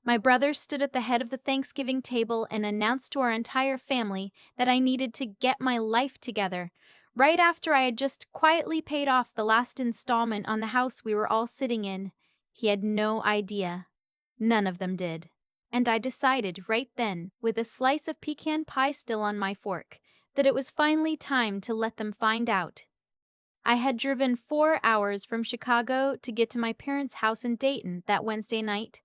My brother stood at the head of the Thanksgiving table and announced to our entire family that I needed to get my life together, right after I had just quietly paid off the last installment on the house we were all sitting in. He had no idea. None of them did. And I decided right then, with a slice of pecan pie still on my fork, that it was finally time to let them find out. I had driven 4 hours from Chicago to get to my parents' house in Dayton that Wednesday night.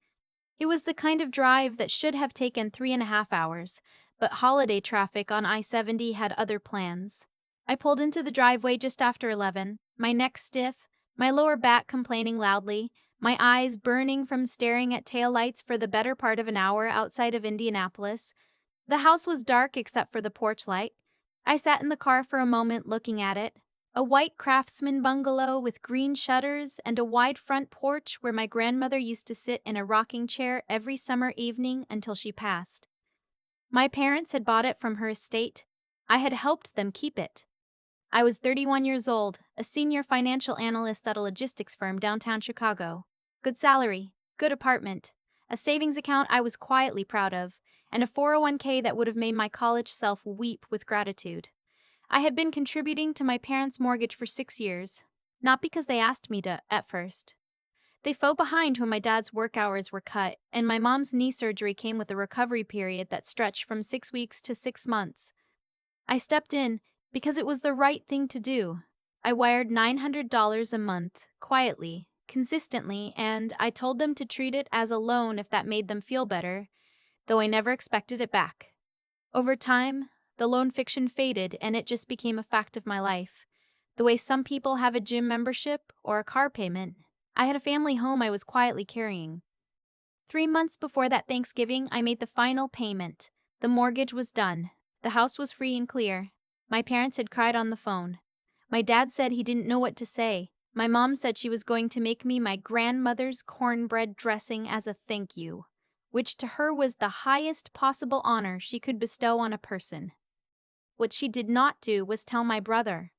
It was the kind of drive that should have taken 3.5 hours, but holiday traffic on I-70 had other plans. I pulled into the driveway just after 11, my neck stiff, my lower back complaining loudly, my eyes burning from staring at taillights for the better part of an hour outside of Indianapolis. The house was dark except for the porch light. I sat in the car for a moment looking at it. A white craftsman bungalow with green shutters and a wide front porch where my grandmother used to sit in a rocking chair every summer evening until she passed. My parents had bought it from her estate. I had helped them keep it. I was 31 years old, a senior financial analyst at a logistics firm downtown Chicago. Good salary, good apartment, a savings account I was quietly proud of, and a 401k that would have made my college self weep with gratitude. I had been contributing to my parents' mortgage for 6 years, not because they asked me to at first. They fell behind when my dad's work hours were cut, and my mom's knee surgery came with a recovery period that stretched from 6 weeks to 6 months. I stepped in because it was the right thing to do. I wired $900 a month, quietly, consistently, and I told them to treat it as a loan if that made them feel better, though I never expected it back. Over time, the loan fiction faded and it just became a fact of my life. The way some people have a gym membership or a car payment, I had a family home I was quietly carrying. 3 months before that Thanksgiving, I made the final payment. The mortgage was done. The house was free and clear. My parents had cried on the phone. My dad said he didn't know what to say. My mom said she was going to make me my grandmother's cornbread dressing as a thank you, which to her was the highest possible honor she could bestow on a person. What she did not do was tell my brother.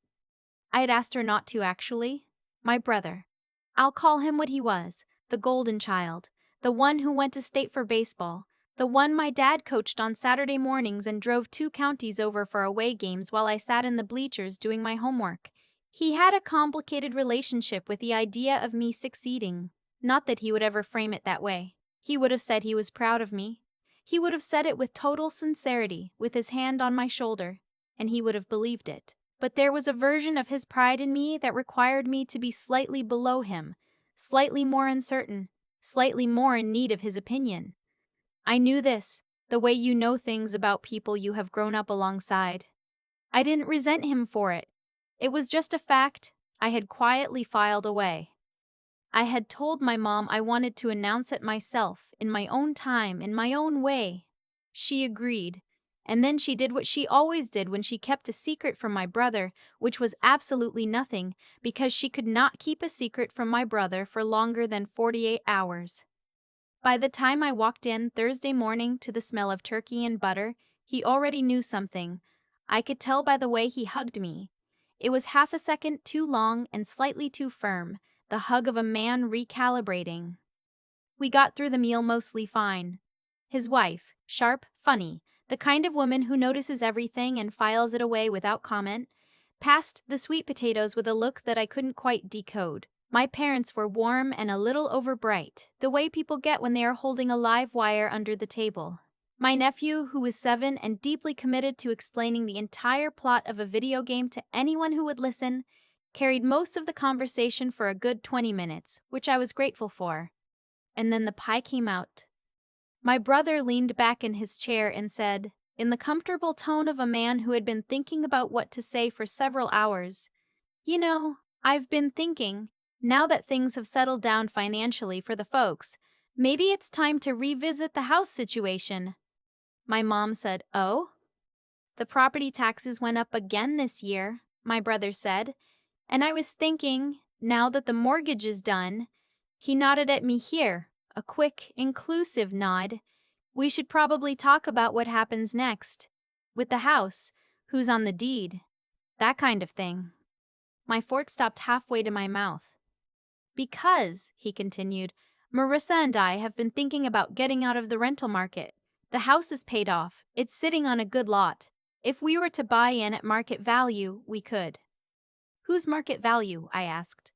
I had asked her not to, actually. My brother. I'll call him what he was, the golden child, the one who went to state for baseball, the one my dad coached on Saturday mornings and drove 2 counties over for away games while I sat in the bleachers doing my homework. He had a complicated relationship with the idea of me succeeding. Not that he would ever frame it that way. He would have said he was proud of me. He would have said it with total sincerity, with his hand on my shoulder, and he would have believed it. But there was a version of his pride in me that required me to be slightly below him, slightly more uncertain, slightly more in need of his opinion. I knew this, the way you know things about people you have grown up alongside. I didn't resent him for it. It was just a fact I had quietly filed away. I had told my mom I wanted to announce it myself, in my own time, in my own way. She agreed. And then she did what she always did when she kept a secret from my brother, which was absolutely nothing, because she could not keep a secret from my brother for longer than 48 hours. By the time I walked in Thursday morning to the smell of turkey and butter, he already knew something. I could tell by the way he hugged me. It was half a second too long and slightly too firm, the hug of a man recalibrating. We got through the meal mostly fine. His wife, sharp, funny, the kind of woman who notices everything and files it away without comment, passed the sweet potatoes with a look that I couldn't quite decode. My parents were warm and a little overbright, the way people get when they are holding a live wire under the table. My nephew, who was 7 and deeply committed to explaining the entire plot of a video game to anyone who would listen, carried most of the conversation for a good 20 minutes, which I was grateful for. And then the pie came out. My brother leaned back in his chair and said, in the comfortable tone of a man who had been thinking about what to say for several hours, "You know, I've been thinking, now that things have settled down financially for the folks, maybe it's time to revisit the house situation." My mom said, "Oh?" "The property taxes went up again this year," my brother said, "and I was thinking, now that the mortgage is done," he nodded at me here, a quick, inclusive nod, "we should probably talk about what happens next. With the house, who's on the deed, that kind of thing." My fork stopped halfway to my mouth. "Because," he continued, Marissa and I have been thinking about getting out of the rental market. The house is paid off, it's sitting on a good lot. If we were to buy in at market value, we could. Whose market value? I asked.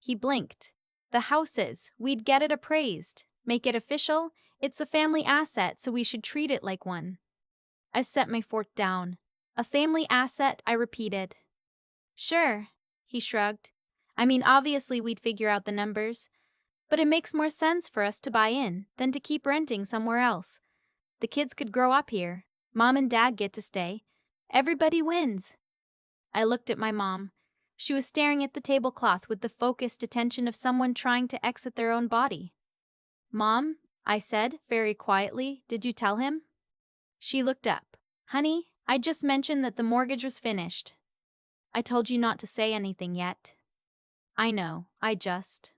He blinked. The house's. We'd get it appraised. Make it official. It's a family asset, so we should treat it like one. I set my fork down. A family asset, I repeated. Sure, he shrugged. I mean, obviously we'd figure out the numbers, but it makes more sense for us to buy in than to keep renting somewhere else. The kids could grow up here. Mom and Dad get to stay. Everybody wins. I looked at my mom. She was staring at the tablecloth with the focused attention of someone trying to exit their own body. Mom, I said, very quietly, did you tell him? She looked up. Honey, I just mentioned that the mortgage was finished. I told you not to say anything yet. I know, I just.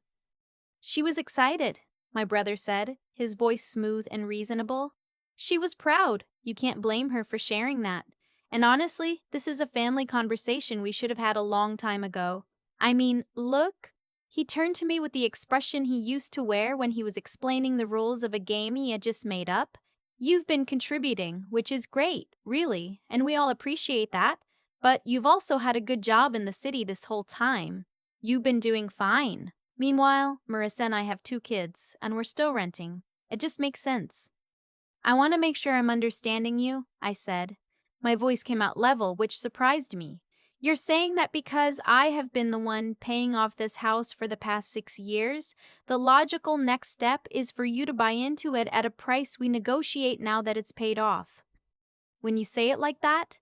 She was excited, my brother said, his voice smooth and reasonable. She was proud. You can't blame her for sharing that. And honestly, this is a family conversation we should have had a long time ago. I mean, look. He turned to me with the expression he used to wear when he was explaining the rules of a game he had just made up. You've been contributing, which is great, really, and we all appreciate that. But you've also had a good job in the city this whole time. You've been doing fine. Meanwhile, Marissa and I have 2 kids, and we're still renting. It just makes sense. I want to make sure I'm understanding you, I said. My voice came out level, which surprised me. You're saying that because I have been the one paying off this house for the past 6 years, the logical next step is for you to buy into it at a price we negotiate now that it's paid off. When you say it like that,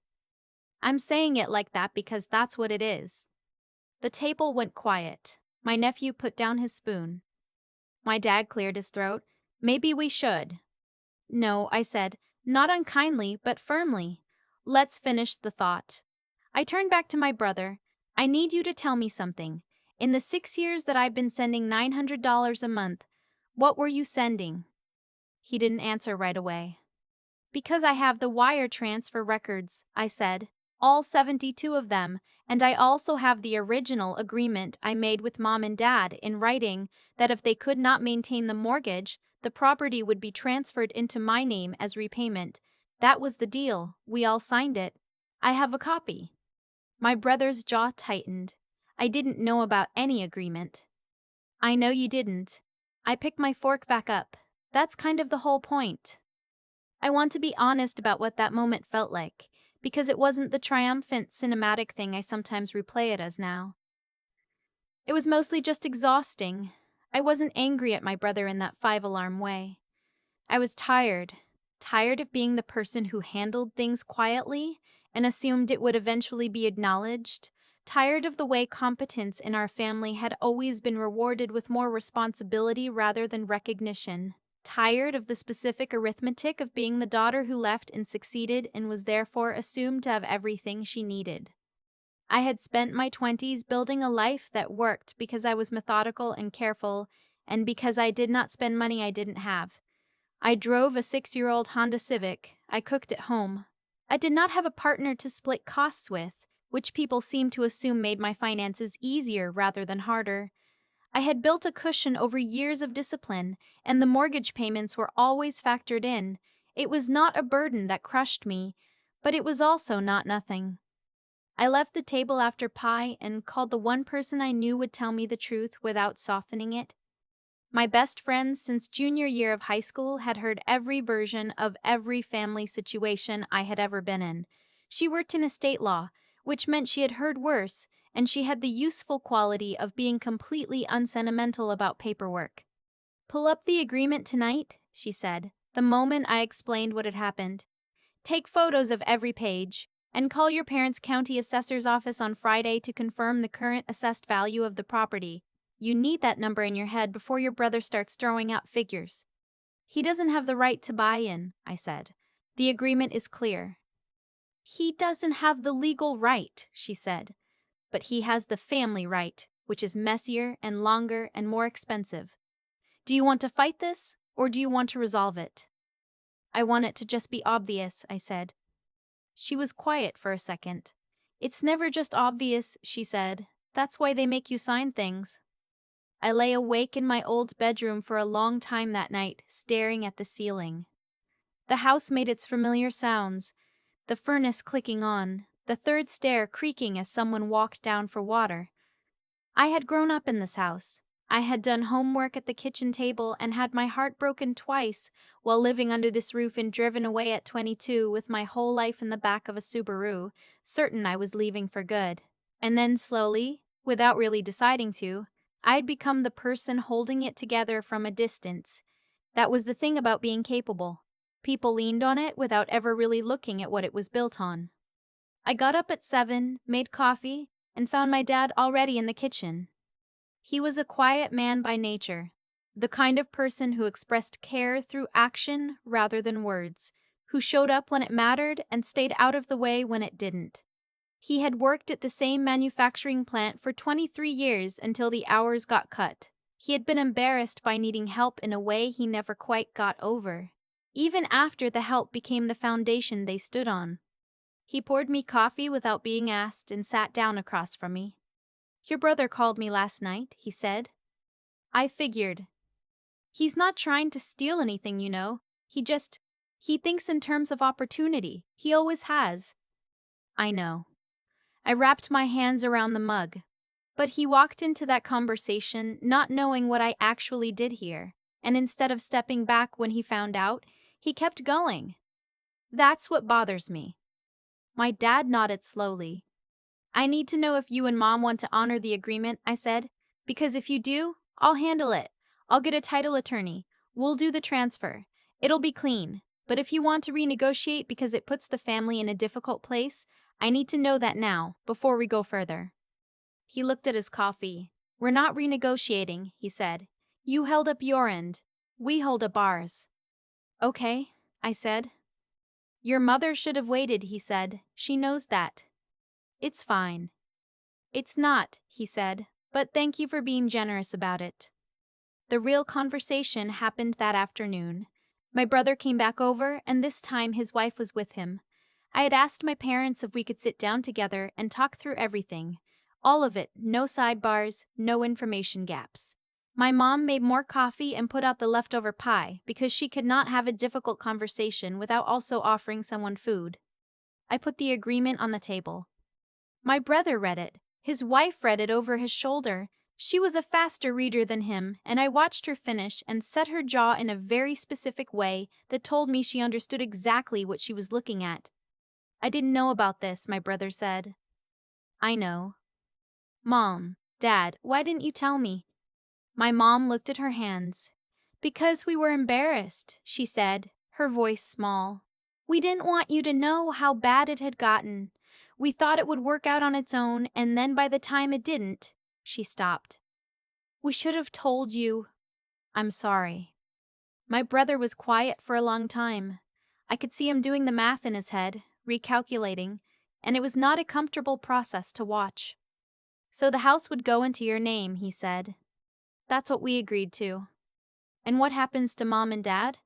I'm saying it like that because that's what it is. The table went quiet. My nephew put down his spoon. My dad cleared his throat. Maybe we should. No, I said, not unkindly, but firmly. Let's finish the thought. I turned back to my brother. I need you to tell me something. In the 6 years that I've been sending $900 a month, what were you sending? He didn't answer right away. Because I have the wire transfer records, I said, all 72 of them, and I also have the original agreement I made with Mom and Dad in writing that if they could not maintain the mortgage, the property would be transferred into my name as repayment. That was the deal. We all signed it. I have a copy. My brother's jaw tightened. I didn't know about any agreement. I know you didn't. I picked my fork back up. That's kind of the whole point. I want to be honest about what that moment felt like, because it wasn't the triumphant cinematic thing I sometimes replay it as now. It was mostly just exhausting. I wasn't angry at my brother in that 5-alarm way. I was tired of being the person who handled things quietly and assumed it would eventually be acknowledged, tired of the way competence in our family had always been rewarded with more responsibility rather than recognition. Tired of the specific arithmetic of being the daughter who left and succeeded and was therefore assumed to have everything she needed. I had spent my 20s building a life that worked because I was methodical and careful, and because I did not spend money I didn't have. I drove a 6-year-old Honda Civic. I cooked at home. I did not have a partner to split costs with, which people seem to assume made my finances easier rather than harder. I had built a cushion over years of discipline, and the mortgage payments were always factored in. It was not a burden that crushed me, but it was also not nothing. I left the table after pie and called the one person I knew would tell me the truth without softening it. My best friend since junior year of high school had heard every version of every family situation I had ever been in. She worked in estate law, which meant she had heard worse, and she had the useful quality of being completely unsentimental about paperwork. Pull up the agreement tonight, she said, the moment I explained what had happened. Take photos of every page, and call your parents' county assessor's office on Friday to confirm the current assessed value of the property. You need that number in your head before your brother starts throwing out figures. He doesn't have the right to buy in, I said. The agreement is clear. He doesn't have the legal right, she said. But he has the family right, which is messier and longer and more expensive. Do you want to fight this, or do you want to resolve it? I want it to just be obvious, I said. She was quiet for a second. It's never just obvious, she said. That's why they make you sign things. I lay awake in my old bedroom for a long time that night, staring at the ceiling. The house made its familiar sounds, the furnace clicking on, the third stair creaking as someone walked down for water. I had grown up in this house. I had done homework at the kitchen table and had my heart broken twice while living under this roof and driven away at 22 with my whole life in the back of a Subaru, certain I was leaving for good. And then slowly, without really deciding to, I'd become the person holding it together from a distance. That was the thing about being capable. People leaned on it without ever really looking at what it was built on. I got up at 7, made coffee, and found my dad already in the kitchen. He was a quiet man by nature, the kind of person who expressed care through action rather than words, who showed up when it mattered and stayed out of the way when it didn't. He had worked at the same manufacturing plant for 23 years until the hours got cut. He had been embarrassed by needing help in a way he never quite got over, even after the help became the foundation they stood on. He poured me coffee without being asked and sat down across from me. "Your brother called me last night," he said. I figured. He's not trying to steal anything, you know. He thinks in terms of opportunity. He always has. I know. I wrapped my hands around the mug. But he walked into that conversation not knowing what I actually did here, and instead of stepping back when he found out, he kept going. That's what bothers me. My dad nodded slowly. "I need to know if you and Mom want to honor the agreement," I said. "Because if you do, I'll handle it. I'll get a title attorney. We'll do the transfer. It'll be clean. But if you want to renegotiate because it puts the family in a difficult place, I need to know that now, before we go further." He looked at his coffee. "We're not renegotiating," he said. "You held up your end. We hold up ours." "Okay," I said. "Your mother should have waited," he said. "She knows that." "It's fine." "It's not," he said, "but thank you for being generous about it." The real conversation happened that afternoon. My brother came back over, and this time his wife was with him. I had asked my parents if we could sit down together and talk through everything. All of it, no sidebars, no information gaps. My mom made more coffee and put out the leftover pie because she could not have a difficult conversation without also offering someone food. I put the agreement on the table. My brother read it. His wife read it over his shoulder. She was a faster reader than him, and I watched her finish and set her jaw in a very specific way that told me she understood exactly what she was looking at. "I didn't know about this," my brother said. "I know." "Mom, Dad, why didn't you tell me?" My mom looked at her hands. "Because we were embarrassed," she said, her voice small. "We didn't want you to know how bad it had gotten. We thought it would work out on its own, and then by the time it didn't," she stopped. "We should have told you. I'm sorry." My brother was quiet for a long time. I could see him doing the math in his head, recalculating, and it was not a comfortable process to watch. "So the house would go into your name," he said. "That's what we agreed to." "And what happens to Mom and Dad?"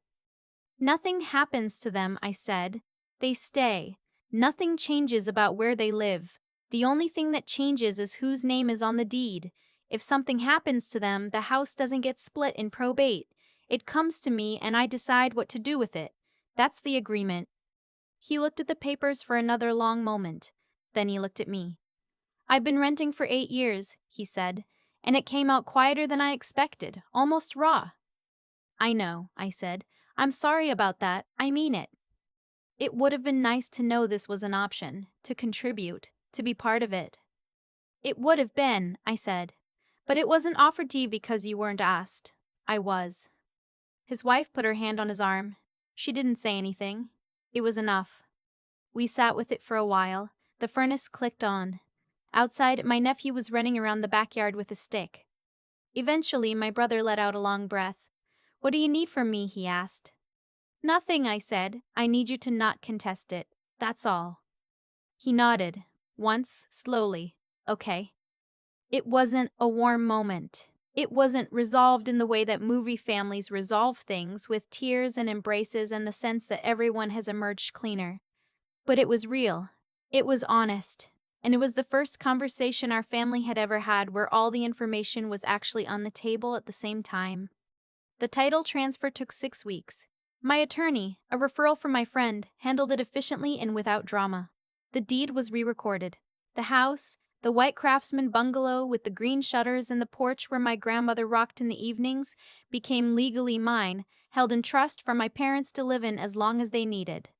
"Nothing happens to them," I said. "They stay. Nothing changes about where they live. The only thing that changes is whose name is on the deed. If something happens to them, the house doesn't get split in probate. It comes to me and I decide what to do with it. That's the agreement." He looked at the papers for another long moment. Then he looked at me. "I've been renting for 8 years," he said, "and it came out quieter than I expected, almost raw." "I know," I said. "I'm sorry about that. I mean it." "It would have been nice to know this was an option, to contribute, to be part of it." "It would have been," I said. "But it wasn't offered to you because you weren't asked." "I was." His wife put her hand on his arm. She didn't say anything. It was enough. We sat with it for a while. The furnace clicked on. Outside, my nephew was running around the backyard with a stick. Eventually, my brother let out a long breath. "What do you need from me?" he asked. "Nothing," I said. "I need you to not contest it. That's all." He nodded. Once, slowly. "Okay." It wasn't a warm moment. It wasn't resolved in the way that movie families resolve things, with tears and embraces and the sense that everyone has emerged cleaner. But it was real. It was honest. and it was the first conversation our family had ever had where all the information was actually on the table at the same time. The title transfer took 6 weeks. My attorney, a referral from my friend, handled it efficiently and without drama. The deed was re-recorded. The house, the white craftsman bungalow with the green shutters and the porch where my grandmother rocked in the evenings, became legally mine, held in trust for my parents to live in as long as they needed.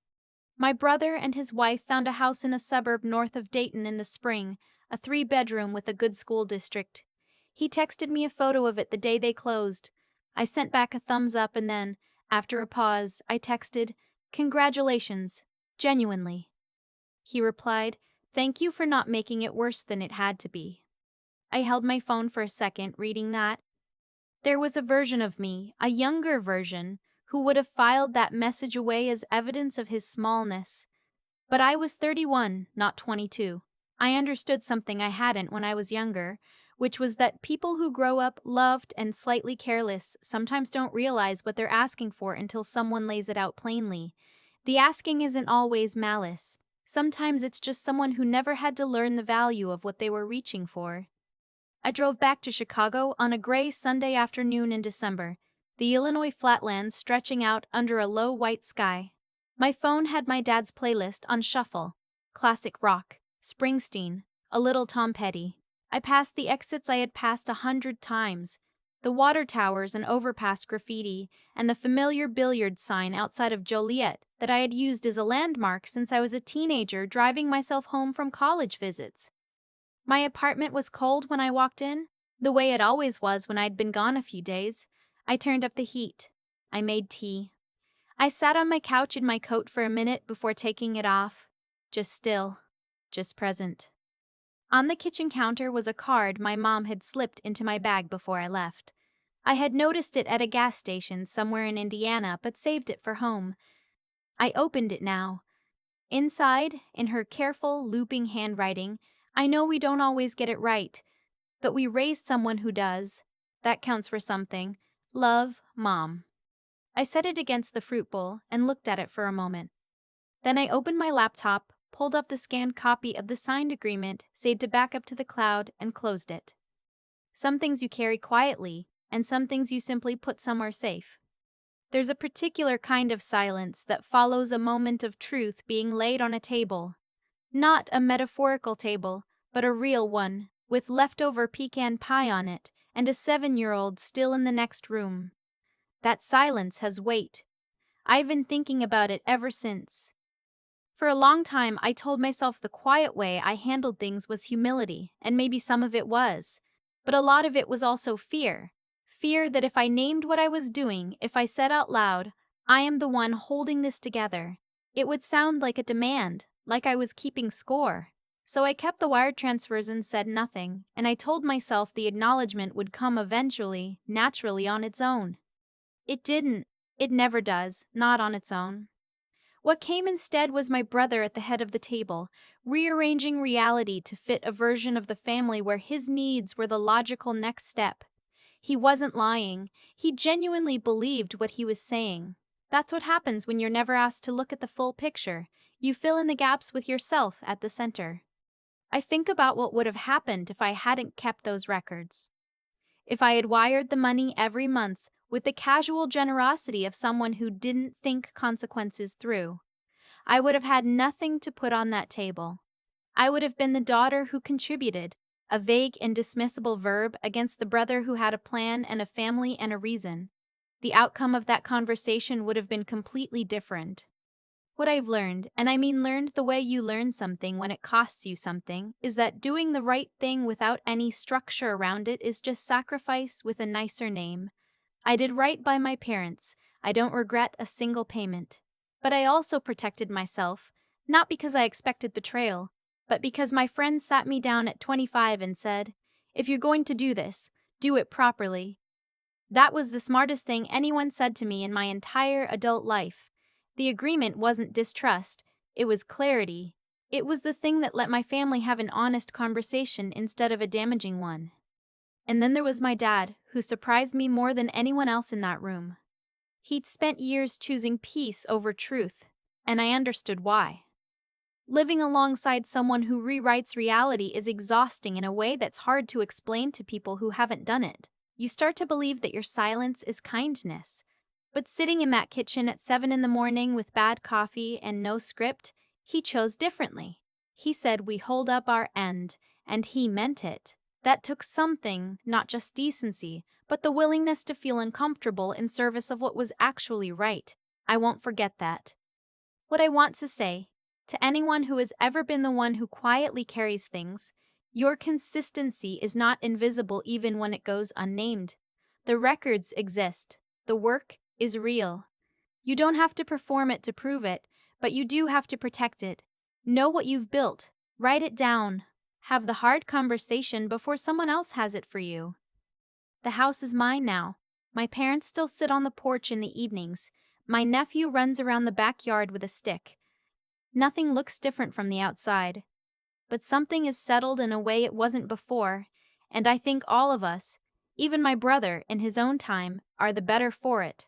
My brother and his wife found a house in a suburb north of Dayton in the spring, a 3-bedroom with a good school district. He texted me a photo of it the day they closed. I sent back a thumbs up and then, after a pause, I texted, "Congratulations, genuinely." He replied, "Thank you for not making it worse than it had to be." I held my phone for a second, reading that. There was a version of me, a younger version, who would have filed that message away as evidence of his smallness. But I was 31, not 22. I understood something I hadn't when I was younger, which was that people who grow up loved and slightly careless sometimes don't realize what they're asking for until someone lays it out plainly. The asking isn't always malice. Sometimes it's just someone who never had to learn the value of what they were reaching for. I drove back to Chicago on a gray Sunday afternoon in December, the Illinois flatlands stretching out under a low white sky. My phone had my dad's playlist on shuffle: classic rock, Springsteen, a little Tom Petty. I passed the exits I had passed 100 times, the water towers and overpass graffiti, and the familiar billiard sign outside of Joliet that I had used as a landmark since I was a teenager driving myself home from college visits. My apartment was cold when I walked in, the way it always was when I'd been gone a few days. I turned up the heat. I made tea. I sat on my couch in my coat for a minute before taking it off. Just still. Just present. On the kitchen counter was a card my mom had slipped into my bag before I left. I had noticed it at a gas station somewhere in Indiana but saved it for home. I opened it now. Inside, in her careful, looping handwriting, I know we don't always get it right, but we raised someone who does. That counts for something. Love, Mom. I set it against the fruit bowl and looked at it for a moment. Then I opened my laptop, pulled up the scanned copy of the signed agreement, saved to backup to the cloud, and closed it. Some things you carry quietly, and some things you simply put somewhere safe. There's a particular kind of silence that follows a moment of truth being laid on a table. Not a metaphorical table, but a real one, with leftover pecan pie on it, and a 7-year-old still in the next room. That silence has weight. I've been thinking about it ever since. For a long time, I told myself the quiet way I handled things was humility, and maybe some of it was. But a lot of it was also fear. Fear that if I named what I was doing, if I said out loud, "I am the one holding this together," it would sound like a demand, like I was keeping score. So I kept the wire transfers and said nothing, and I told myself the acknowledgement would come eventually, naturally on its own. It didn't. It never does, not on its own. What came instead was my brother at the head of the table, rearranging reality to fit a version of the family where his needs were the logical next step. He wasn't lying. He genuinely believed what he was saying. That's what happens when you're never asked to look at the full picture. You fill in the gaps with yourself at the center. I think about what would have happened if I hadn't kept those records. If I had wired the money every month with the casual generosity of someone who didn't think consequences through, I would have had nothing to put on that table. I would have been the daughter who contributed, a vague and dismissible verb against the brother who had a plan and a family and a reason. The outcome of that conversation would have been completely different. What I've learned, and I mean learned the way you learn something when it costs you something, is that doing the right thing without any structure around it is just sacrifice with a nicer name. I did right by my parents. I don't regret a single payment. But I also protected myself, not because I expected betrayal, but because my friend sat me down at 25 and said, "If you're going to do this, do it properly." That was the smartest thing anyone said to me in my entire adult life. The agreement wasn't distrust, it was clarity. It was the thing that let my family have an honest conversation instead of a damaging one. And then there was my dad, who surprised me more than anyone else in that room. He'd spent years choosing peace over truth, and I understood why. Living alongside someone who rewrites reality is exhausting in a way that's hard to explain to people who haven't done it. You start to believe that your silence is kindness. But sitting in that kitchen at 7 in the morning with bad coffee and no script, he chose differently. He said we hold up our end, and he meant it. That took something, not just decency, but the willingness to feel uncomfortable in service of what was actually right. I won't forget that. What I want to say, to anyone who has ever been the one who quietly carries things, your consistency is not invisible even when it goes unnamed. The records exist. The work is real. You don't have to perform it to prove it, but you do have to protect it. Know what you've built. Write it down. Have the hard conversation before someone else has it for you. The house is mine now. My parents still sit on the porch in the evenings. My nephew runs around the backyard with a stick. Nothing looks different from the outside, but something is settled in a way it wasn't before, and I think all of us, even my brother in his own time, are the better for it.